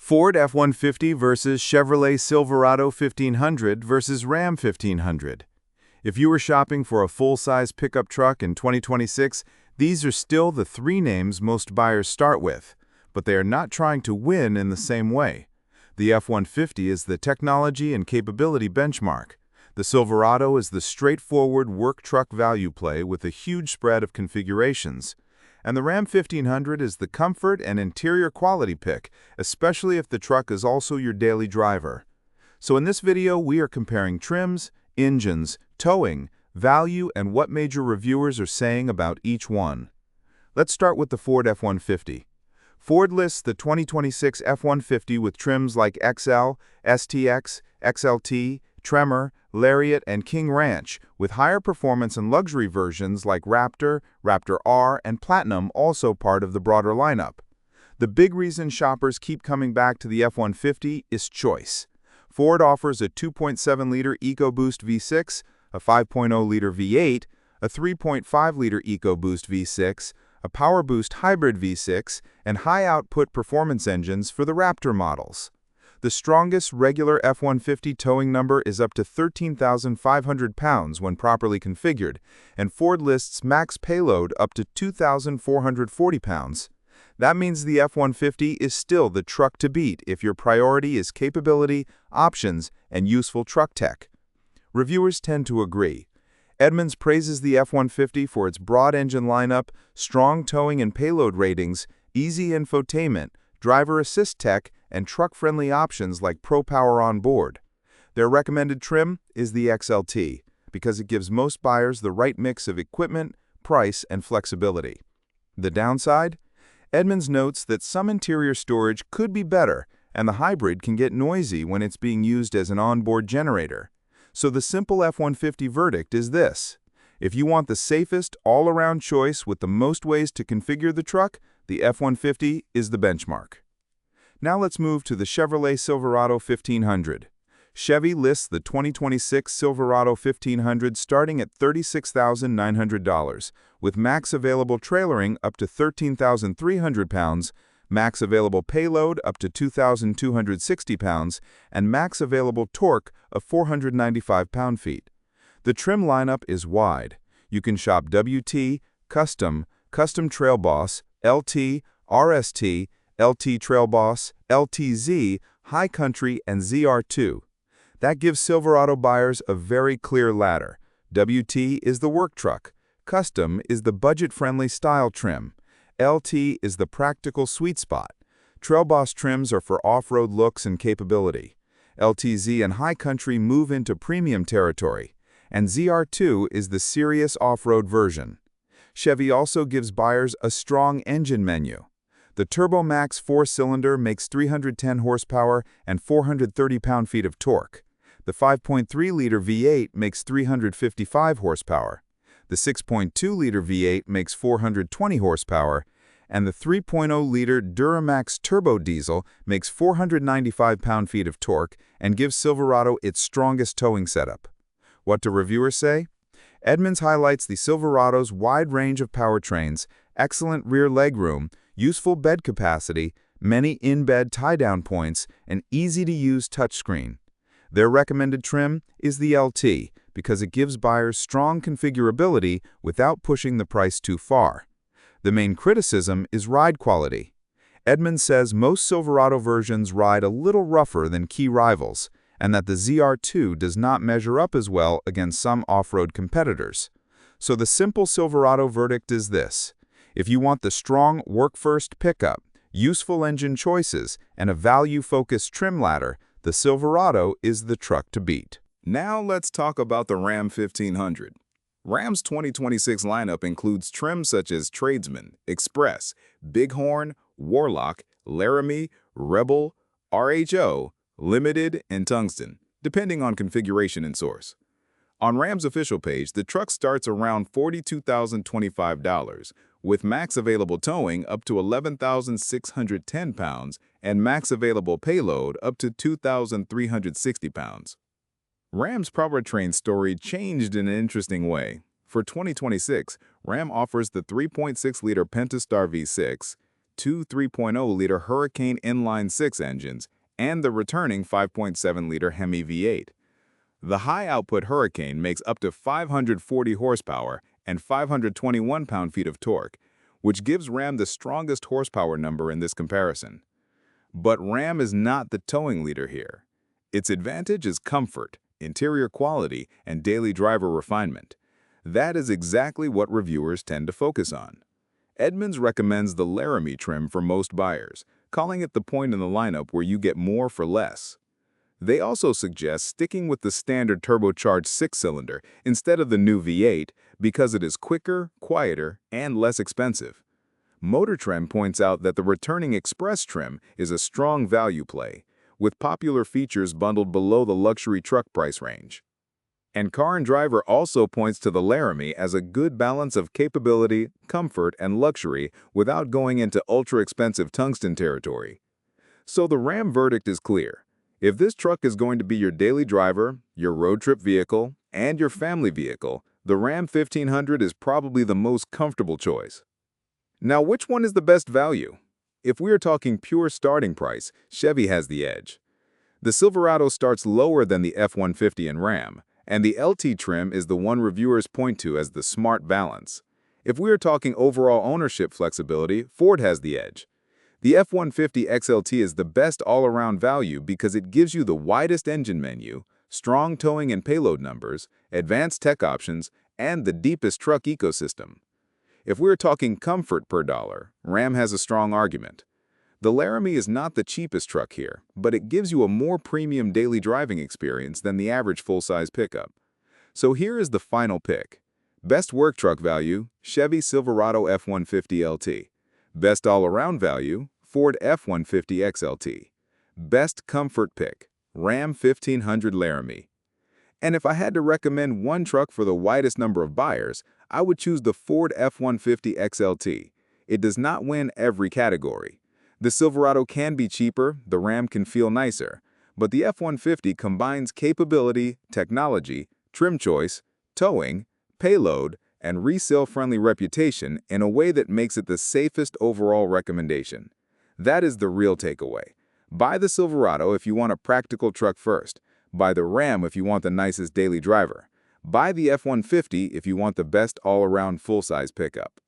Ford F-150 versus Chevrolet Silverado 1500 versus Ram 1500. If you were shopping for a full-size pickup truck in 2026, these are still the three names most buyers start with, but they are not trying to win in the same way. The F-150 is the technology and capability benchmark. The Silverado is the straightforward work truck value play with a huge spread of configurations. And the Ram 1500 is the comfort and interior quality pick, especially if the truck is also your daily driver. So in this video, we are comparing trims, engines, towing, value, and what major reviewers are saying about each one. Let's start with the Ford F-150. Ford lists the 2026 F-150 with trims like XL, STX, XLT, Tremor, Lariat, and King Ranch, with higher performance and luxury versions like Raptor, Raptor R, and Platinum also part of the broader lineup. The big reason shoppers keep coming back to the F-150 is choice. Ford offers a 2.7-liter EcoBoost V6, a 5.0-liter V8, a 3.5-liter EcoBoost V6, a PowerBoost hybrid V6, and high-output performance engines for the Raptor models. The strongest regular F-150 towing number is up to 13,500 pounds when properly configured, and Ford lists max payload up to 2,440 pounds. That means the F-150 is still the truck to beat if your priority is capability, options, and useful truck tech. Reviewers tend to agree. Edmunds praises the F-150 for its broad engine lineup, strong towing and payload ratings, easy infotainment, driver assist tech, and truck-friendly options like Pro Power on board. Their recommended trim is the XLT because it gives most buyers the right mix of equipment, price, and flexibility. The downside? Edmunds notes that some interior storage could be better, and the hybrid can get noisy when it's being used as an onboard generator. So the simple F-150 verdict is this. If you want the safest, all-around choice with the most ways to configure the truck, the F-150 is the benchmark. Now let's move to the Chevrolet Silverado 1500. Chevy lists the 2026 Silverado 1500 starting at $36,900, with max available trailering up to 13,300 pounds, max available payload up to 2,260 pounds, and max available torque of 495 pound-feet. The trim lineup is wide. You can shop WT, Custom, Custom Trail Boss, LT, RST, LT Trail Boss, LTZ, High Country, and ZR2. That gives Silverado buyers a very clear ladder. WT is the work truck. Custom is the budget-friendly style trim. LT is the practical sweet spot. Trail Boss trims are for off-road looks and capability. LTZ and High Country move into premium territory. And ZR2 is the serious off-road version. Chevy also gives buyers a strong engine menu. The Turbo Max 4-cylinder makes 310 horsepower and 430 pound-feet of torque. The 5.3-liter V8 makes 355 horsepower. The 6.2-liter V8 makes 420 horsepower. And the 3.0-liter Duramax Turbo Diesel makes 495 pound-feet of torque and gives Silverado its strongest towing setup. What do reviewers say? Edmunds highlights the Silverado's wide range of powertrains, excellent rear legroom, useful bed capacity, many in-bed tie-down points, and easy-to-use touchscreen. Their recommended trim is the LT because it gives buyers strong configurability without pushing the price too far. The main criticism is ride quality. Edmunds says most Silverado versions ride a little rougher than key rivals, and that the ZR2 does not measure up as well against some off-road competitors. So the simple Silverado verdict is this. If you want the strong work-first pickup, useful engine choices, and a value-focused trim ladder, the Silverado is the truck to beat. Now let's talk about the Ram 1500. Ram's 2026 lineup includes trims such as Tradesman, Express, Bighorn, Warlock, Laramie, Rebel, RHO, Limited, and Tungsten, depending on configuration and source. On Ram's official page, the truck starts around $42,025, with max available towing up to 11,610 pounds and max available payload up to 2,360 pounds. Ram's powertrain story changed in an interesting way. For 2026, Ram offers the 3.6-liter Pentastar V6, two 3.0-liter Hurricane inline-6 engines and the returning 5.7-liter Hemi V8. The high-output Hurricane makes up to 540 horsepower and 521 pound-feet of torque, which gives Ram the strongest horsepower number in this comparison. But Ram is not the towing leader here. Its advantage is comfort, interior quality, and daily driver refinement. That is exactly what reviewers tend to focus on. Edmunds recommends the Laramie trim for most buyers, calling it the point in the lineup where you get more for less. They also suggest sticking with the standard turbocharged 6-cylinder instead of the new V8 because it is quicker, quieter, and less expensive. MotorTrend points out that the returning Express trim is a strong value play, with popular features bundled below the luxury truck price range. And Car and Driver also points to the Laramie as a good balance of capability, comfort, and luxury without going into ultra-expensive tungsten territory. So the Ram verdict is clear. If this truck is going to be your daily driver, your road trip vehicle, and your family vehicle, the Ram 1500 is probably the most comfortable choice. Now, which one is the best value? If we are talking pure starting price, Chevy has the edge. The Silverado starts lower than the F-150 and Ram, and the LT trim is the one reviewers point to as the smart balance. If we are talking overall ownership flexibility, Ford has the edge. The F-150 XLT is the best all-around value because it gives you the widest engine menu, strong towing and payload numbers, advanced tech options, and the deepest truck ecosystem. If we're talking comfort per dollar, Ram has a strong argument. The Laramie is not the cheapest truck here, but it gives you a more premium daily driving experience than the average full-size pickup. So here is the final pick. Best work truck value, Chevy Silverado F-150 LT. Best all-around value, Ford F-150 XLT. Best comfort pick, Ram 1500 Laramie. And if I had to recommend one truck for the widest number of buyers, I would choose the Ford F-150 XLT. It does not win every category. The Silverado can be cheaper, the Ram can feel nicer, but the F-150 combines capability, technology, trim choice, towing, payload, and resale-friendly reputation in a way that makes it the safest overall recommendation. That is the real takeaway. Buy the Silverado if you want a practical truck first. Buy the Ram if you want the nicest daily driver. Buy the F-150 if you want the best all-around full-size pickup.